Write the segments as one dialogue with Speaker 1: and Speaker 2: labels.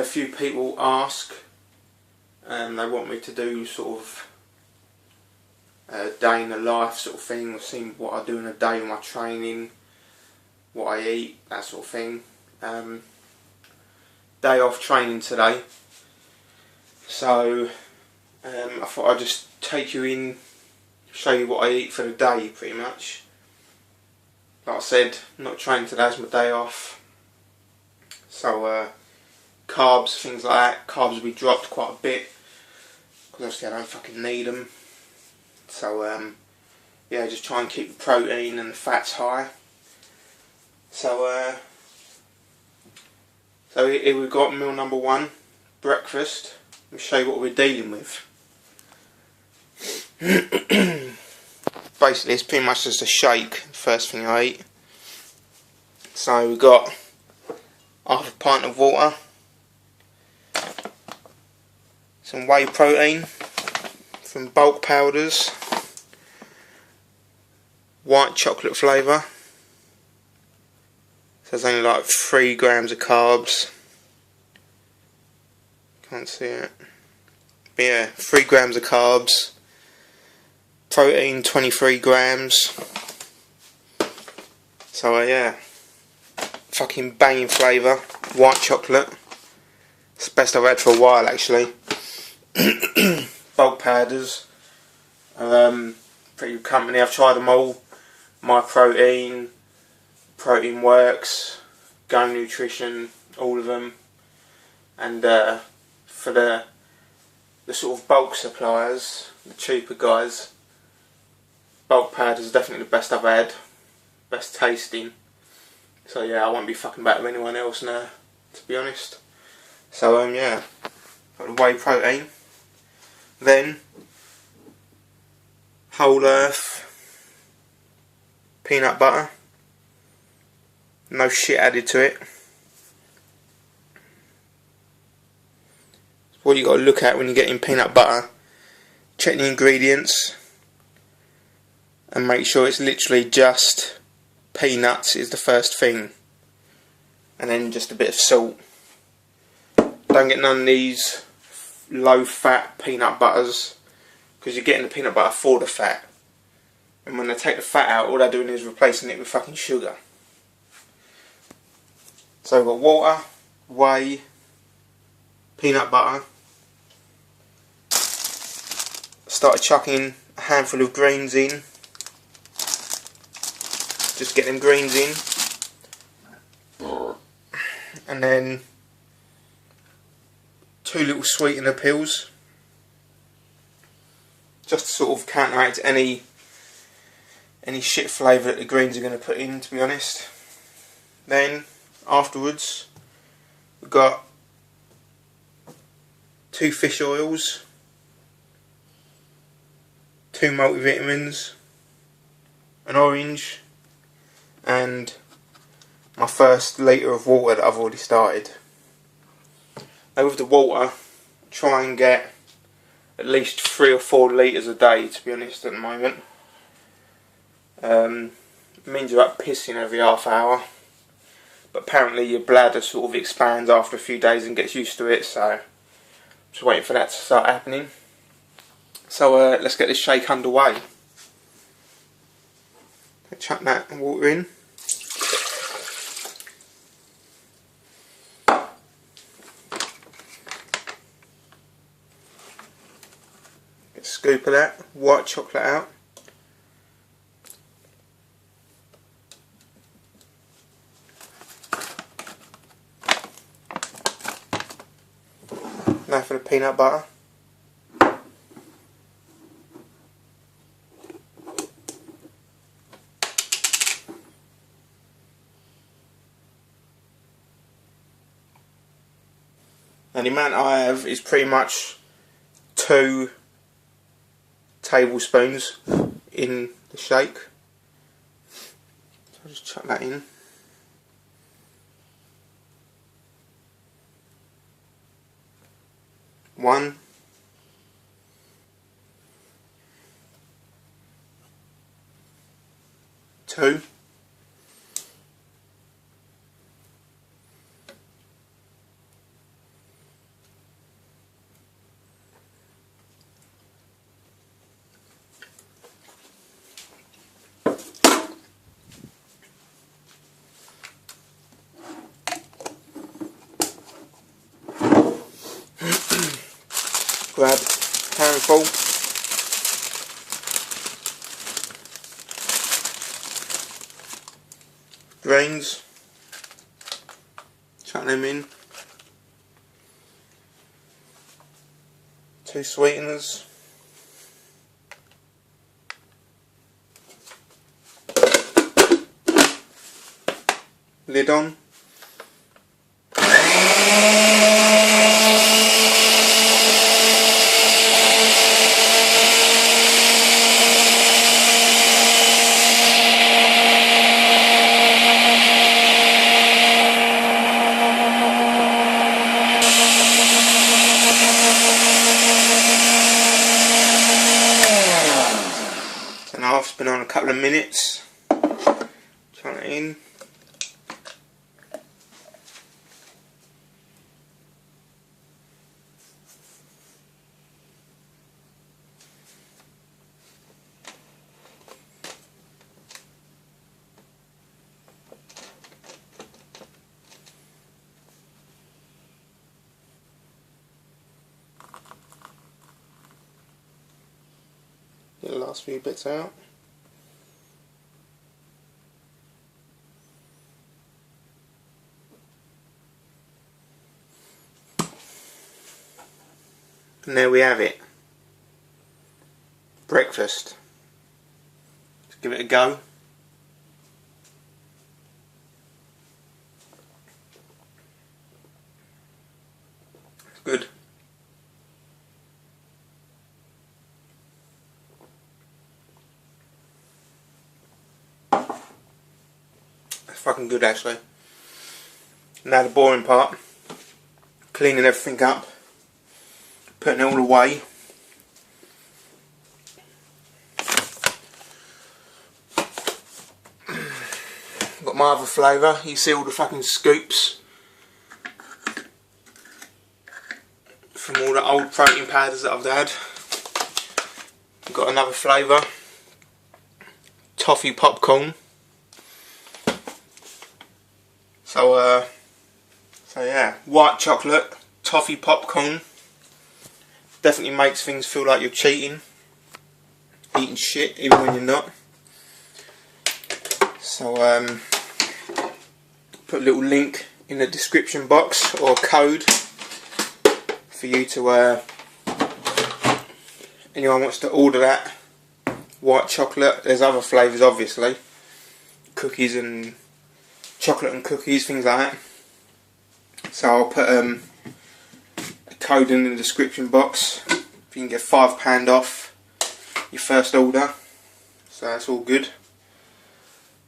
Speaker 1: a few people ask, and they want me to do sort of a day in the life sort of thing, seeing what I do in a day with my training, what I eat, that sort of thing. Day off training today, so I thought I'd just take you in, show you what I eat for the day pretty much. Like I said, not training today, it's my day off, so carbs, things like that, carbs will be dropped quite a bit because obviously I don't fucking need them. So yeah, just try and keep the protein and the fats high. So here we've got meal number 1, breakfast. Let me show you what we're dealing with. Basically it's pretty much just a shake, first thing I eat. So we've got half a pint of water, some whey protein from bulk powders, white chocolate flavour, so it's only like 3 grams of carbs, can't see it, but yeah, 3 grams of carbs, protein 23 grams, so yeah, fucking banging flavour, white chocolate, it's the best I've had for a while actually. Bulk powders, pretty good company, I've tried them all, My Protein, Protein Works, Go Nutrition, all of them. And for the sort of bulk suppliers, the cheaper guys, bulk powders are definitely the best I've had, best tasting. So yeah, I won't be fucking back with anyone else now, to be honest. So yeah, got the whey protein, then whole earth peanut butter, no shit added to it. What you got to look at when you're getting peanut butter, check the ingredients and make sure it's literally just peanuts is the first thing, and then just a bit of salt. Don't get none of these low fat peanut butters, because you're getting the peanut butter for the fat, and when they take the fat out, all they're doing is replacing it with fucking sugar. So we've got water, whey, peanut butter. Started chucking a handful of greens in, just get them greens in, and then 2 little sweetener pills, just to sort of counteract any shit flavour that the greens are going to put in, to be honest. Then afterwards we've got 2 fish oils, 2 multivitamins, an orange, and my first litre of water that I've already started. Now with the water, try and get at least 3 or 4 litres a day, to be honest, at the moment. It means you're up pissing every half hour, but apparently your bladder sort of expands after a few days and gets used to it, so just waiting for that to start happening. So let's get this shake underway. Chuck that water in. Get a scoop of that white chocolate out. Now for the peanut butter. And the amount I have is pretty much 2 tablespoons in the shake. So I'll just chuck that in. One. 2. 3. grab a handful. Greens, chuck them in. 2 sweeteners. Lid on. So now I've been on a couple of minutes. Turn it in. Get the last few bits out. And there we have it. Breakfast. Let's give it a go. It's good. It's fucking good actually. Now the boring part. Cleaning everything up. Putting it all away. Got my other flavour. You see all the fucking scoops from all the old protein powders that I've had. Got another flavour. Toffee popcorn. So yeah, white chocolate, toffee popcorn. Definitely makes things feel like you're cheating, eating shit even when you're not. So put a little link in the description box or code for you to anyone wants to order that white chocolate. There's other flavours obviously, cookies and chocolate and cookies, things like that. So I'll put a code in the description box. You can get £5 off your first order. So that's all good.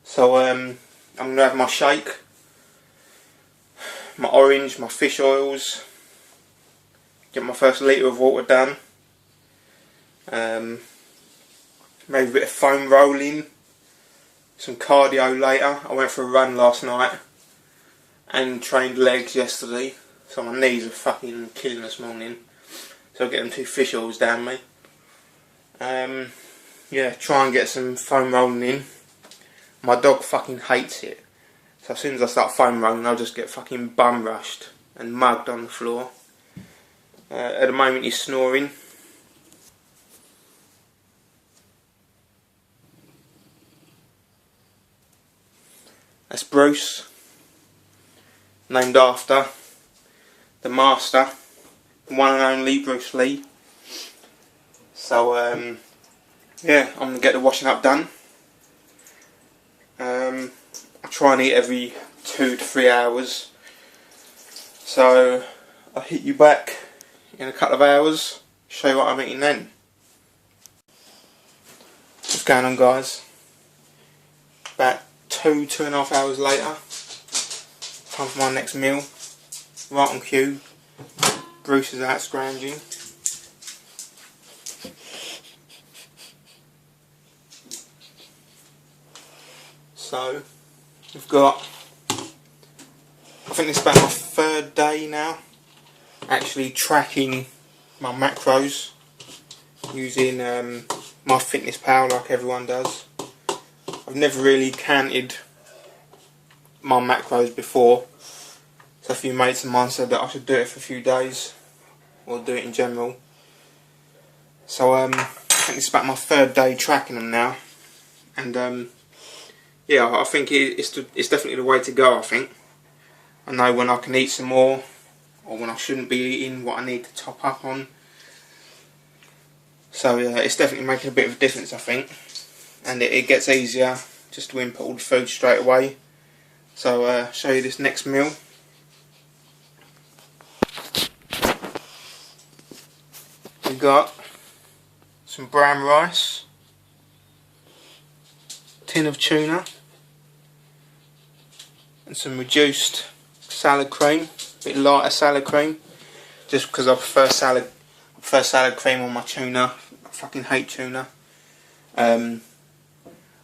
Speaker 1: So I'm going to have my shake, my orange, my fish oils, get my first litre of water done, maybe a bit of foam rolling, some cardio later. I went for a run last night and trained legs yesterday, so my knees are fucking killing this morning, so I'll get them 2 fish oils down me. Yeah, try and get some foam rolling in. My dog fucking hates it, so as soon as I start foam rolling I'll just get fucking bum rushed and mugged on the floor. At the moment he's snoring. That's Bruce, named after the master, the one and only Bruce Lee. So yeah, I'm going to get the washing up done. I try and eat every 2 to 3 hours, so I'll hit you back in a couple of hours, show you what I'm eating then. What's going on, guys? About 2.5 hours later, time for my next meal. Right on cue. Bruce is out scrounging. So we've got, I think this is about my 3rd day now, actually tracking my macros using my fitness pal like everyone does. I've never really counted my macros before, so a few mates of mine said that I should do it for a few days, or do it in general. So I think it's about my 3rd day tracking them now, and yeah, I think it's definitely the way to go. I think I know when I can eat some more, or when I shouldn't be eating, what I need to top up on. So it's definitely making a bit of a difference, I think, and it gets easier just to input all the food straight away. So show you this next meal. We've got some brown rice, tin of tuna, and some reduced salad cream, a bit lighter salad cream, just because I prefer salad cream on my tuna. I fucking hate tuna. I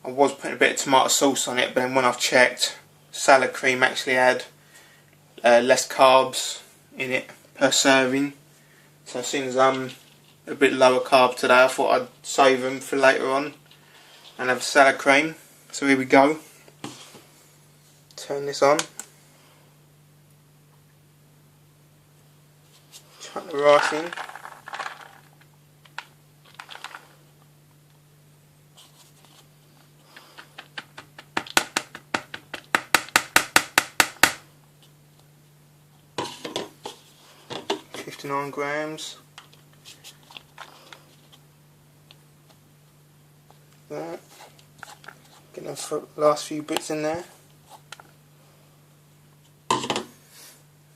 Speaker 1: was putting a bit of tomato sauce on it, but then when I've checked, salad cream actually had less carbs in it per serving. So as soon as I'm a bit lower carb today, I thought I'd save them for later on and have salad cream. So here we go. Turn this on. Chuck the rice in. £59 grams. That. Get the last few bits in there.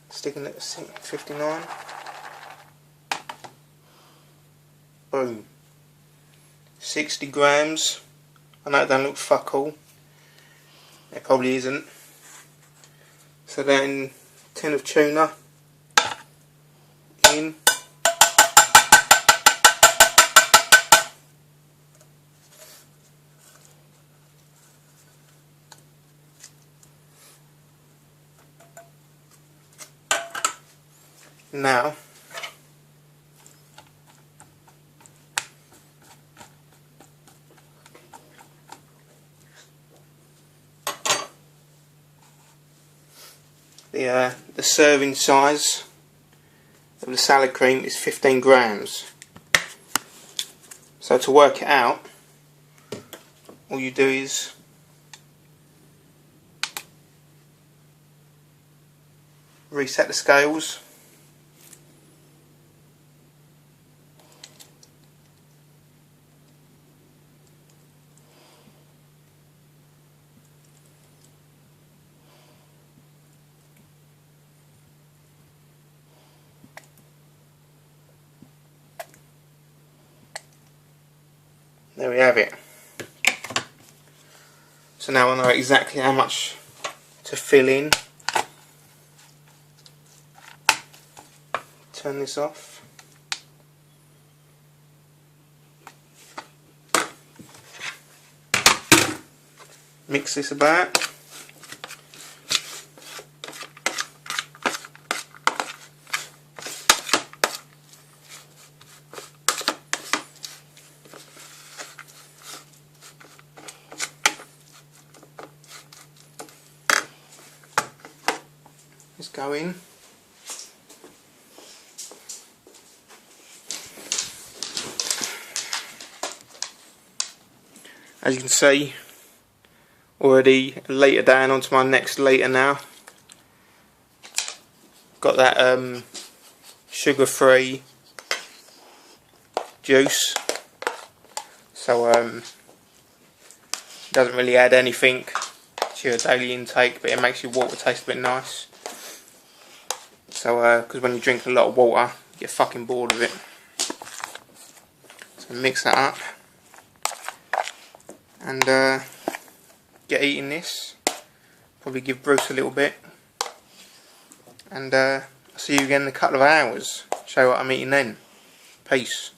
Speaker 1: Sticking it at 59. Boom. 60 grams. I know it don't look fuck all. It probably isn't. So then, tin of tuna in. Now the serving size of the salad cream is 15 grams. So to work it out, all you do is reset the scales. There we have it. So now I know exactly how much to fill in. Turn this off. Mix this about. Just go in. As you can see, already a litre down onto my next litre now. Got that sugar-free juice, so doesn't really add anything to your daily intake, but it makes your water taste a bit nice. So, because when you drink a lot of water, you get fucking bored of it. So mix that up and get eating this. Probably give Bruce a little bit, and I'll see you again in a couple of hours. Show you what I'm eating then. Peace.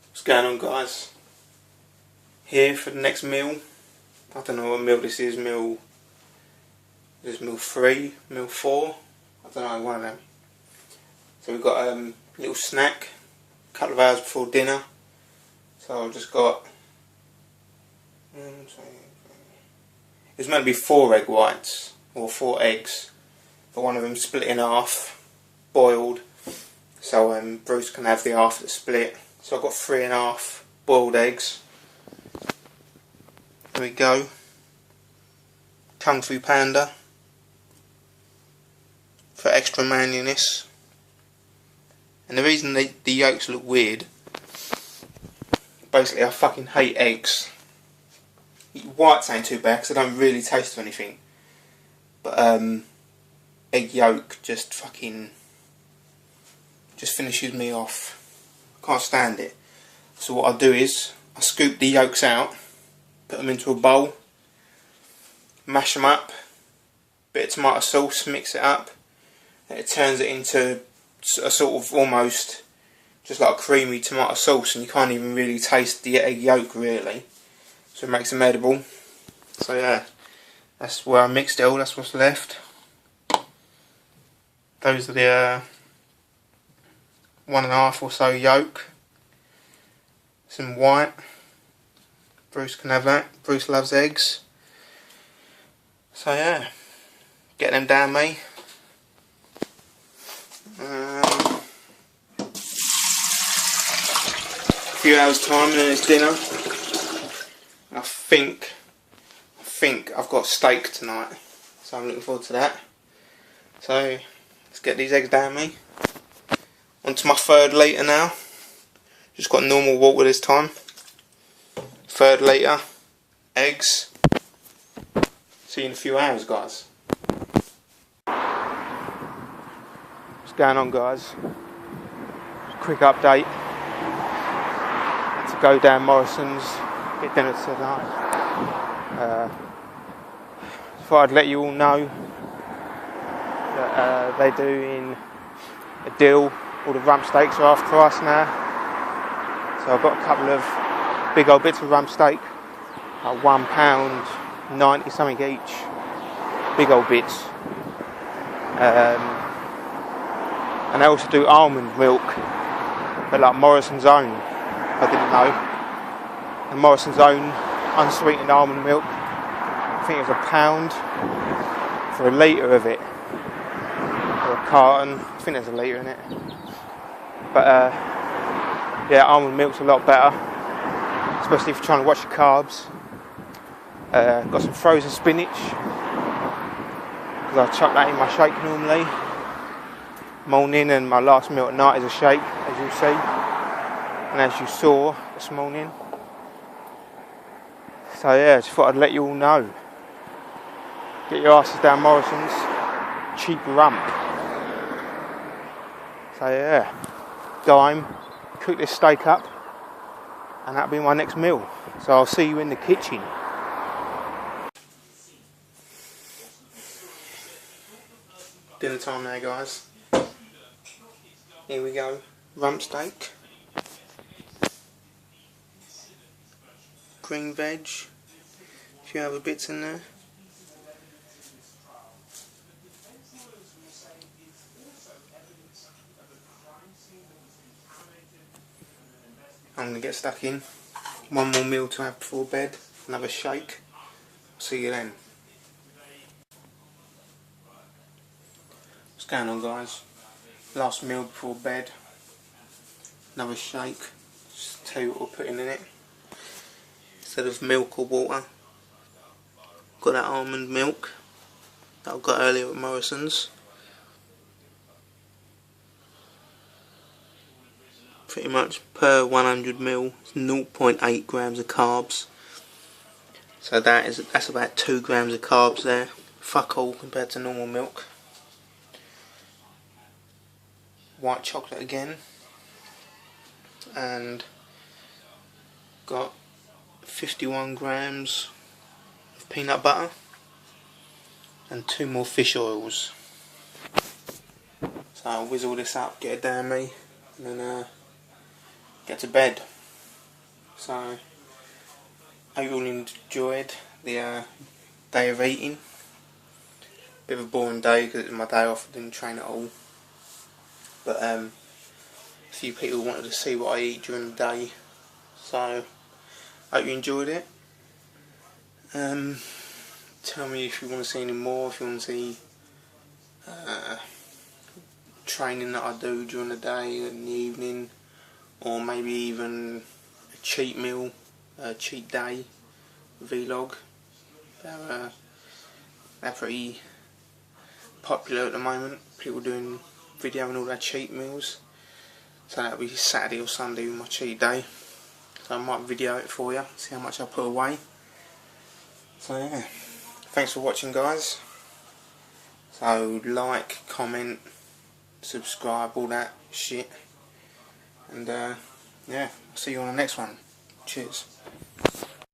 Speaker 1: What's going on, guys? Here for the next meal. I don't know what meal this is. Meal 3, meal 4. I don't know, one of them. So we've got a little snack, a couple of hours before dinner. So I've just got. It was meant to be 4 egg whites or 4 eggs, but one of them split in half, boiled, so Bruce can have the half that's split. So I've got 3.5 boiled eggs. There we go. Kung Fu Panda for extra manliness. And the reason the yolks look weird, basically I fucking hate eggs. Whites ain't too bad because I don't really taste of anything, but egg yolk just finishes me off. Can't stand it. So what I do is I scoop the yolks out, put them into a bowl, mash them up, bit of tomato sauce, mix it up, and it turns it into a sort of almost just like a creamy tomato sauce, and you can't even really taste the egg yolk really. So it makes them edible. So yeah, that's where I mixed it all, that's what's left. Those are the 1.5 or so yolk. Some white. Bruce can have that. Bruce loves eggs. So yeah, get them down me. A few hours time and then it's dinner. I think I've got steak tonight, so I'm looking forward to that. So let's get these eggs down me. Onto my 3rd litre now. Just got normal water this time. 3rd litre, eggs. See you in a few hours, guys. What's going on, guys? Quick update. Had to go down Morrison's, get dinner tonight. Thought I'd let you all know that they're doing a deal. All the rump steaks are half price now. So I've got a couple of big old bits of rump steak at £1.90 something each. Big old bits. And they also do almond milk, but like Morrison's own. I didn't know. And Morrison's own unsweetened almond milk, I think it was £1 for a litre of it, or a carton. I think there's a litre in it. But yeah, almond milk's a lot better, especially if you're trying to watch your carbs. Got some frozen spinach, because I chuck that in my shake normally. Morning, and my last meal at night is a shake, as you see, and as you saw this morning. So yeah, just thought I'd let you all know. Get your asses down Morrison's, cheap rump. So yeah, dime, cook this steak up, and that'll be my next meal. So I'll see you in the kitchen. Dinner time now, guys. Here we go, rump steak, green veg, a few other bits in there. I'm going to get stuck in. One more meal to have before bed, another shake. See you then. What's going on, guys? Last meal before bed, another shake. Just tell you what we're putting in it. Instead of milk or water, got that almond milk that I got earlier at Morrison's. Pretty much per 100ml, it's 0.8 grams of carbs. So that's about 2 grams of carbs there. Fuck all compared to normal milk. White chocolate again, and got 51 grams of peanut butter and 2 more fish oils. So I'll whiz all this up, get it down me, and then get to bed. So I hope you all enjoyed the day of eating. Bit of a boring day because it was my day off, I didn't train at all. But a few people wanted to see what I eat during the day, so I hope you enjoyed it. Tell me if you want to see any more, if you want to see training that I do during the day and the evening, or maybe even a cheat meal, a cheat day vlog. They're pretty popular at the moment, people doing videoing all their cheat meals. So that'll be Saturday or Sunday with my cheat day. So I might video it for you, see how much I put away. So yeah, thanks for watching guys. So like, comment, subscribe, all that shit. And yeah, I'll see you on the next one. Cheers.